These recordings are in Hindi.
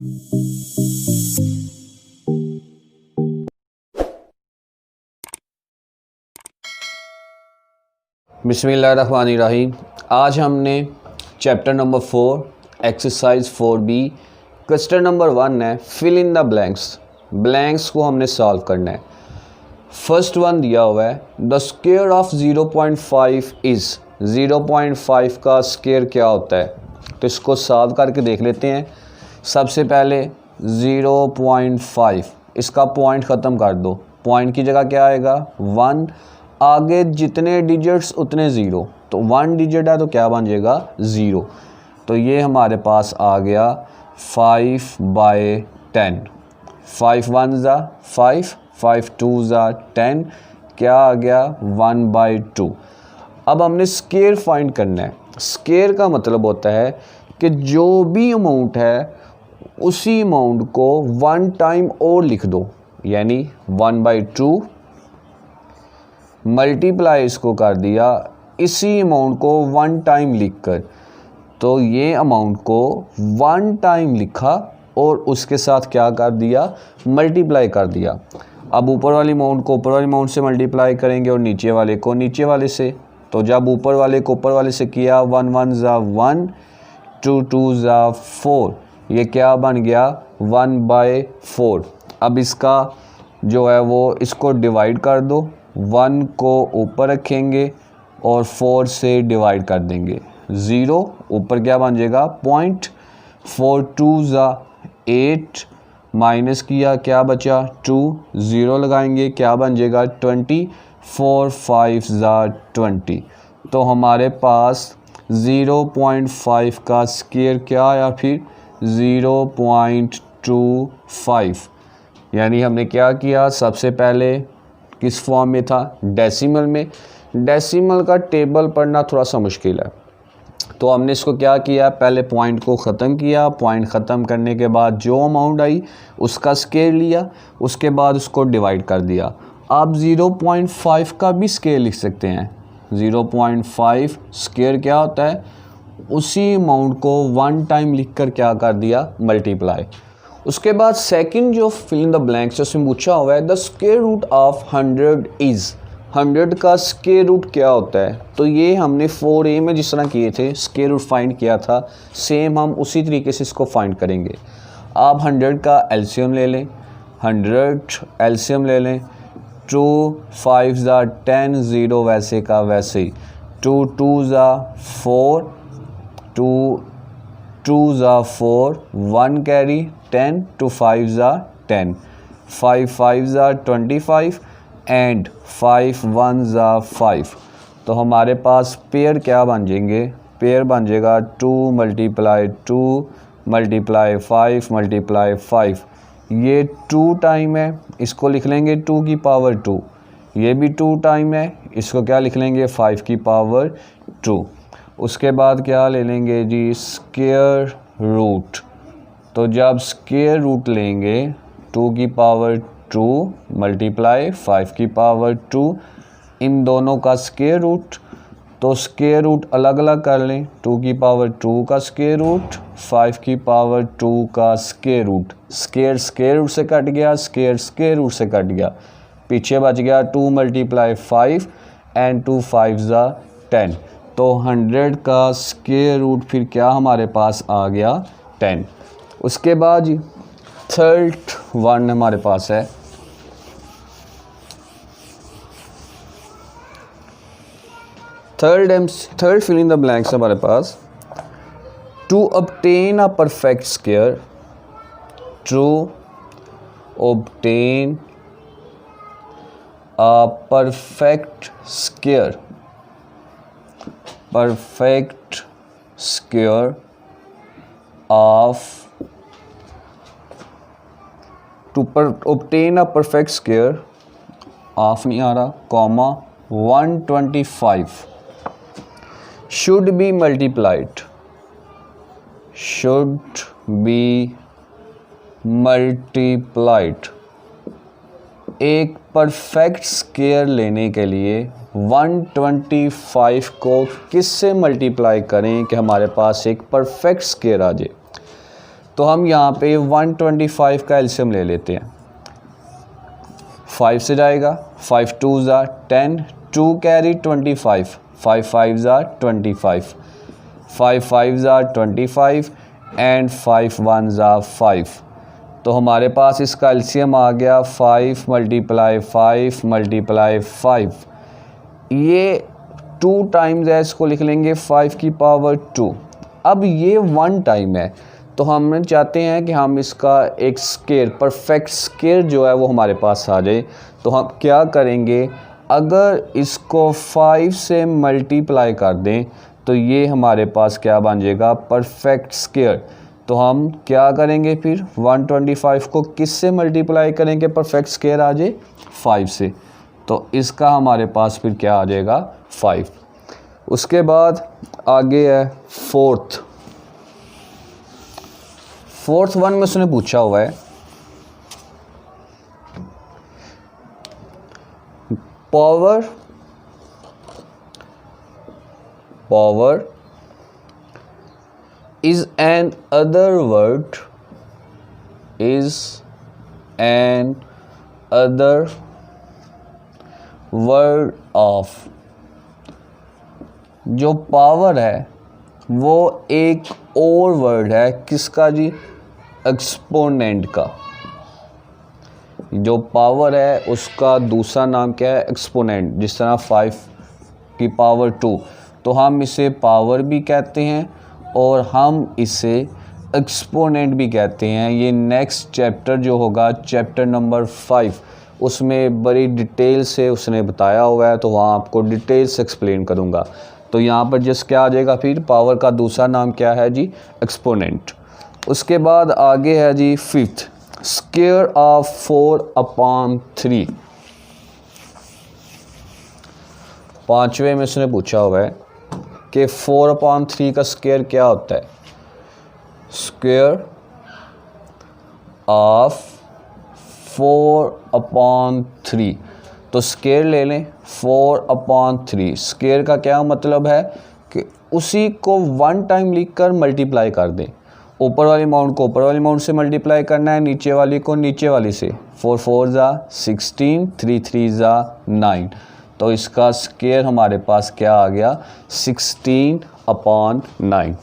बिस्मिल्लाहिर्रहमानिर्रहीम। आज हमने chapter number 4 exercise 4B question number 1 है फिल इन द ब्लैंक्स को हमने सॉल्व करना है। फर्स्ट वन दिया हुआ है द स्क्वायर ऑफ 0.5 इज़ 0.5 का स्क्वायर क्या होता है, तो इसको सॉल्व करके देख लेते हैं। सबसे पहले 0.5 इसका पॉइंट ख़त्म कर दो, पॉइंट की जगह क्या आएगा 1, आगे जितने डिजिट्स उतने ज़ीरो, तो 1 डिजिट है तो क्या बन जाएगा 0, तो ये हमारे पास आ गया 5/10। 5 1 ज़ा 5, 5 2 ज़ा 10, क्या आ गया 1/2। अब हमने स्क्वायर फाइंड करना है। स्क्वायर का मतलब होता है कि जो भी अमाउंट है उसी अमाउंट को 1 टाइम और लिख दो, यानी 1/2 मल्टीप्लाई इसको कर दिया इसी अमाउंट को 1 टाइम लिखकर, तो ये अमाउंट को 1 टाइम लिखा और उसके साथ क्या कर दिया मल्टीप्लाई कर दिया। अब ऊपर वाली अमाउंट को ऊपर वाली अमाउंट से मल्टीप्लाई करेंगे और नीचे वाले को नीचे वाले से, तो जब ऊपर वाले को ऊपर वाले से किया 1 1 ज़ा 1, 2 2 ज़ा 4, ये क्या बन गया 1/4। अब इसका जो है वो इसको डिवाइड कर दो, 1 को ऊपर रखेंगे और 4 से डिवाइड कर देंगे, 0 ऊपर क्या बन जाएगा पॉइंट, 4 2 ज़ा 8 माइनस किया क्या बचा 2, 0 लगाएंगे क्या बन जाएगा 20, 4 5 ज़ा 20। तो हमारे पास 0.5 का स्क्वायर क्या आया फिर 0.25। यानी हमने क्या किया, सबसे पहले किस फॉर्म में था डेसिमल में। डेसिमल का टेबल पढ़ना थोड़ा सा मुश्किल है, तो हमने इसको क्या किया पहले पॉइंट को ख़त्म किया, पॉइंट ख़त्म करने के बाद जो अमाउंट आई उसका स्क्वायर लिया, उसके बाद उसको डिवाइड कर दिया। आप 0.5 का भी स्क्वायर लिख सकते हैं। 0.5 स्क्वायर क्या होता है, उसी अमाउंट को 1 टाइम लिखकर क्या कर दिया मल्टीप्लाई। उसके बाद सेकंड जो फिल इन द ब्लैंक्स उसमें पूछा हुआ है the square root of 100 is, 100 का स्क्वायर रूट क्या होता है। तो ये हमने 4A में जिस तरह किए थे स्क्वायर रूट फाइंड किया था, सेम हम उसी तरीके से इसको फाइंड करेंगे। आप 100 का एलसीएम ले लें, 100 एलसीएम ले लें, 2 5 ज़ा 10, 0 वैसे का वैसे ही, 2 2 ज़ा 4, 2 2 ज़ा 4, 1 कैरी 10, 2 5 ज़ा 10, 5 5 ज़ा 25 एंड 5 1 ज़ा 5। तो हमारे पास पेयर क्या बन जाएंगे, पेयर बन जाएगा 2 × 2 × 5 × 5। ये 2 टाइम है, इसको लिख लेंगे 2 की पावर 2, ये भी 2 टाइम है, इसको क्या लिख लेंगे 5 की पावर 2। उसके बाद क्या ले लेंगे जी स्क्वायर रूट, तो जब स्क्वायर रूट लेंगे 2 की पावर 2 × 5 की पावर 2, इन दोनों का स्क्वायर रूट, तो स्क्वायर रूट अलग अलग कर लें, 2 की पावर 2 का स्क्वायर रूट, 5 की पावर 2 का स्क्वायर रूट, स्क्वायर रूट से कट गया, स्क्वायर रूट से कट गया, पीछे बच गया 2 × 5 एंड 2 5 ज़ा 10। तो 100 का स्क्वायर रूट फिर क्या हमारे पास आ गया 10। उसके बाद थर्ड वन हमारे पास है third fill in the blanks हमारे पास to obtain a perfect square, to obtain a perfect square, perfect square of, to obtain a perfect square of नहीं आ रहा comma 125 should be multiplied, should be multiplied। एक परफेक्ट स्क्वायर लेने के लिए 125 को किससे मल्टीप्लाई करें कि हमारे पास एक परफेक्ट स्क्वायर आ जाए। तो हम यहाँ पे 125 का एलसीएम ले लेते हैं। 5 से जाएगा, 5 2 ज़ा 10, 2 कैरी 25, 5 5 ज़ा 25, 5 5 ज़ा 25 एंड 5 1 ज़ा 5। तो हमारे पास इसका एलसीएम आ गया 5 मल्टीप्लाई 5 मल्टीप्लाई 5। ये 2 टाइम्स है, इसको लिख लेंगे 5 की पावर 2। अब ये 1 टाइम है, तो हम चाहते हैं कि हम इसका एक स्केयर, परफेक्ट स्केयर जो है वो हमारे पास आ जाए। तो हम क्या करेंगे, अगर इसको 5 से मल्टीप्लाई कर दें तो ये हमारे पास क्या बन जाएगा, परफेक्ट स्केयर। तो हम क्या करेंगे फिर, 125 को किस से मल्टीप्लाई करेंगे परफेक्ट स्केयर आ जाए, 5 से। तो इसका हमारे पास फिर क्या आ जाएगा, 5। उसके बाद आगे है फोर्थ वन में उसने पूछा हुआ है power is an other word of। जो पावर है वो एक और वर्ड है, किसका जी, एक्सपोनेंट का। जो पावर है उसका दूसरा नाम क्या है, एक्सपोनेंट। जिस तरह 5 की पावर 2, तो हम इसे पावर भी कहते हैं और हम इसे एक्सपोनेंट भी कहते हैं। ये नेक्स्ट चैप्टर जो होगा, चैप्टर नंबर 5, उसमें बड़ी डिटेल से उसने बताया हुआ है, तो वहाँ आपको डिटेल से एक्सप्लेन करूँगा। तो यहाँ पर जस्ट क्या आ जाएगा, फिर पावर का दूसरा नाम क्या है जी, एक्सपोनेंट। उसके बाद आगे है जी फिफ्थ, स्क्वायर ऑफ 4/3। पांचवें में उसने पूछा हुआ है कि 4/3 का स्क्वायर क्या होता है, स्क्वायर ऑफ 4/3। तो स्क्वायर ले लें 4/3। स्क्वायर का क्या मतलब है कि उसी को 1 टाइम लिखकर मल्टीप्लाई कर दें। ऊपर वाली अमाउंट को ऊपर वाली अमाउंट से मल्टीप्लाई करना है, नीचे वाली को नीचे वाली से। 4 4 ज़ा 16, 3 3 ज़ा 9। तो इसका स्क्वायर हमारे पास क्या आ गया, 16/9।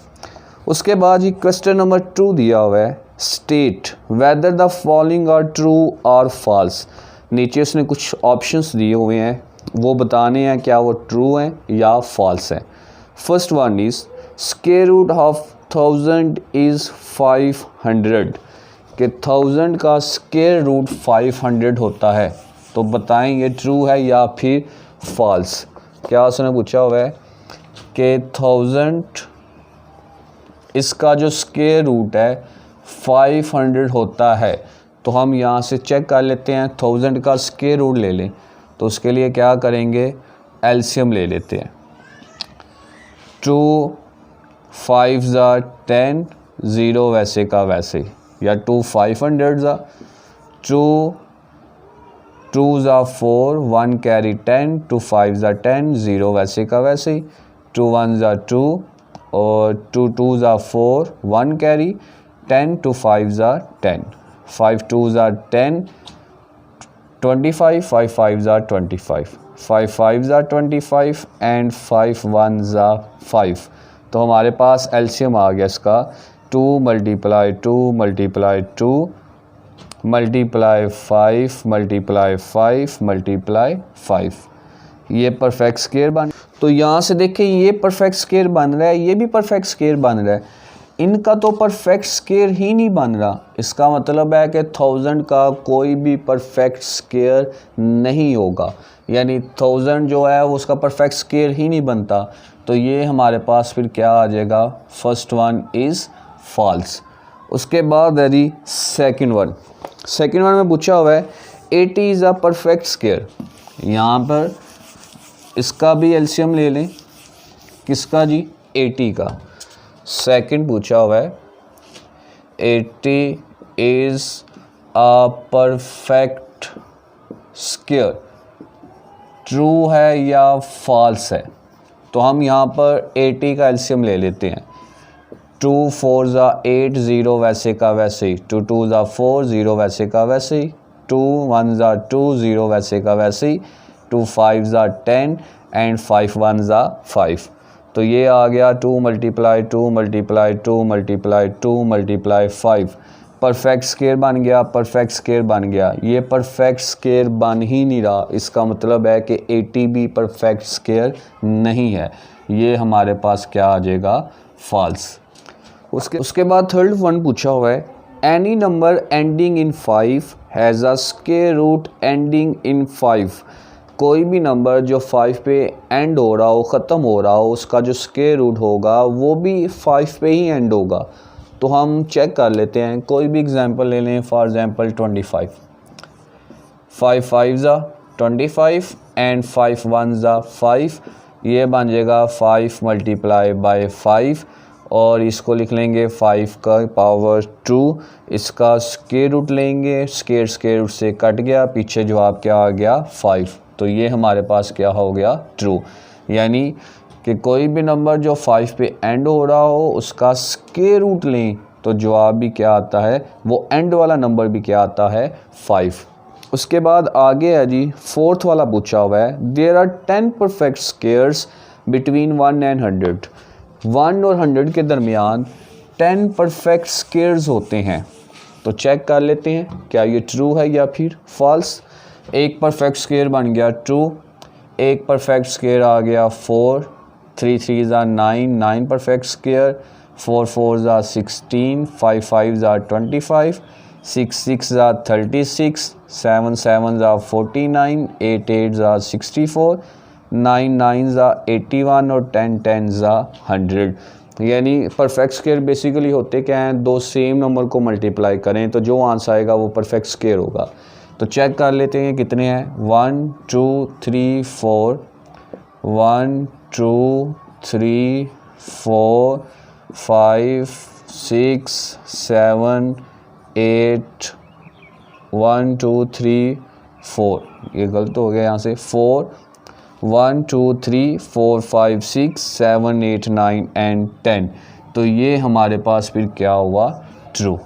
उसके बाद ये क्वेश्चन नंबर 2 दिया हुआ है, state whether the following are true और फॉल्स। नीचे उसने कुछ ऑप्शंस दिए हुए हैं, वो बताने हैं क्या वो ट्रू हैं या फॉल्स हैं। First one is square root of 1000 is 500, कि 1000 का स्क्वायर रूट 500 होता है। तो बताएं ये ट्रू है या फिर फॉल्स। क्या उसने पूछा हुआ है कि 1000 इसका जो स्क्वायर रूट है 500 होता है। तो हम यहाँ से चेक कर लेते हैं, 1000 का स्क्वायर रूट ले लें। तो उसके लिए क्या करेंगे, एलसीएम ले लेते हैं। 2 5 ज़ा 10, 0 वैसे का वैसे, या 2 500 ज़ा 2 2 ज़ा 4, 1 कैरी 10, 2 5 ज़ा 10, 0 वैसे का वैसे ही, 2 1 ज़ा 2 और 2 2 ज़ा 4, 1 कैरी 10, 2 5 ज़ा 10, 5 2 ज़ा 10, 25, 5 5 ज़ा 25, 5 5 ज़ा 25 एंड 5 1 ज़ा 5। तो हमारे पास एलसीएम आ गया इसका 2 multiply 2 multiply 2 multiply 5 multiply 5 multiply 5। ये परफेक्ट स्क्वायर बन। तो यहाँ से देखें ये परफेक्ट स्क्वायर बन रहा है, ये भी परफेक्ट स्क्वायर बन रहा है। इनका तो परफेक्ट स्क्वायर ही नहीं बन रहा। इसका मतलब है कि 1000 का कोई भी परफेक्ट स्क्वायर नहीं होगा, यानी 1000 जो है उसका परफेक्ट स्क्वायर ही नहीं बनता। तो ये हमारे पास फिर क्या आ जाएगा, फर्स्ट वन इज़ फॉल्स। उसके बाद है जी सेकंड वन में पूछा हुआ है 80 इज़ अ परफेक्ट स्क्वायर। यहाँ पर इसका भी एलसीएम ले लें, किसका जी, 80 का। सेकंड पूछा हुआ है 80 is a perfect square, true है या फॉल्स है। तो हम यहाँ पर 80 का एलसीएम ले लेते हैं। 2 4 ज़ा 8, 0 वैसे का वैसे ही, 2 2 ज़ा 4, 0 वैसे का वैसे ही, 2 1 ज़ा 2, 0 वैसे का वैसे ही, 2 5 ज़ा 10 एंड 5 1 ज़ा 5। तो ये आ गया 2 × 2 × 2 × 2 × 5, परफेक्ट स्क्वायर बन गया, परफेक्ट स्क्वायर बन गया। ये परफेक्ट स्क्वायर बन ही नहीं रहा, इसका मतलब है कि 80 भी परफेक्ट स्क्वायर नहीं है। ये हमारे पास क्या आ जाएगा, फॉल्स। उसके बाद थर्ड वन पूछा हुआ है, any number ending in 5 has a square root ending in 5। कोई भी नंबर जो 5 पे एंड हो रहा हो, ख़त्म हो रहा हो, उसका जो स्क्वायर रूट होगा वो भी 5 पे ही एंड होगा। तो हम चेक कर लेते हैं, कोई भी एग्जांपल ले लें, फॉर एग्जांपल 25, 5 5 ज़ा 25 एंड 5 1 ज़ा 5, ये बन जाएगा 5 × 5 और इसको लिख लेंगे 5 का पावर 2, इसका स्क्वायर रूट लेंगे, स्क्वायर रूट से कट गया, पीछे जवाब क्या आ गया, 5। तो ये हमारे पास क्या हो गया, ट्रू। यानी कि कोई भी नंबर जो 5 पे एंड हो रहा हो उसका स्क्वायर रूट लें तो जवाब भी क्या आता है, वो एंड वाला नंबर भी क्या आता है, 5। उसके बाद आगे है जी, फोर्थ वाला पूछा हुआ है, there are 10 perfect squares between 1 and 100। 1 और 100 के दरमियान 10 परफेक्ट स्क्वायर्स होते हैं। तो चेक कर लेते हैं क्या ये ट्रू है या फिर फॉल्स। एक परफेक्ट स्क्वायर बन गया 2, एक परफेक्ट स्क्वायर आ गया 4, 3 3 ज़ा 9, 9 परफेक्ट स्क्वायर, 4 4 ज़ा 16, 5 5 ज़ा 25, 6 6 ज़ा 36, 7 7 ज़ा 49, 8 8 ज़ा 64, 9 9 ज़ा 81 और 10 10 ज़ा 100। यानी परफेक्ट स्क्वायर बेसिकली होते क्या हैं, दो सेम नंबर को मल्टीप्लाई करें तो जो आंसर आएगा वो परफेक्ट स्क्वायर होगा। तो चेक कर लेते हैं कितने हैं, 1 2 3 4, 1 2 3 4 5 6 7 8, 1 2 3 4, ये गलत हो गया यहाँ से, 4 1 2 3 4 5 6 7 8 9 एंड 10। तो ये हमारे पास फिर क्या हुआ, ट्रू।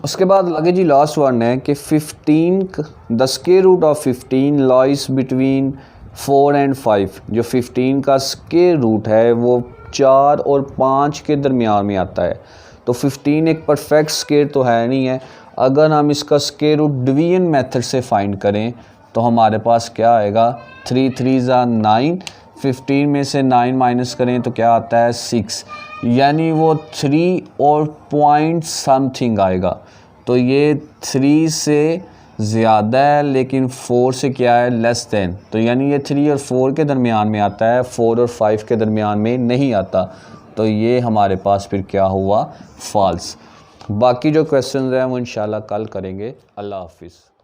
उसके बाद लगे जी लास्ट वन है कि 15 the square root of 15 lies between 4 and 5। जो 15 का स्क्वायर रूट है वो 4 और 5 के दरमियान में आता है। तो 15 एक परफेक्ट स्क्वायर तो है नहीं है। अगर हम इसका स्क्वायर रूट डिवीजन मेथड से फाइंड करें तो हमारे पास क्या आएगा, 3 3 ज़ा 9, 15 में से 9 माइनस करें तो क्या आता है, 6, यानी वो 3 और पॉइंट समथिंग आएगा। तो ये 3 से ज़्यादा है लेकिन 4 से क्या है, लेस देन। तो यानी ये 3 और 4 के दरमियान में आता है, 4 और 5 के दरमियान में नहीं आता। तो ये हमारे पास फिर क्या हुआ, फॉल्स। बाकी जो क्वेश्चन हैं वो इंशाल्लाह कल करेंगे। अल्लाह हाफिज़।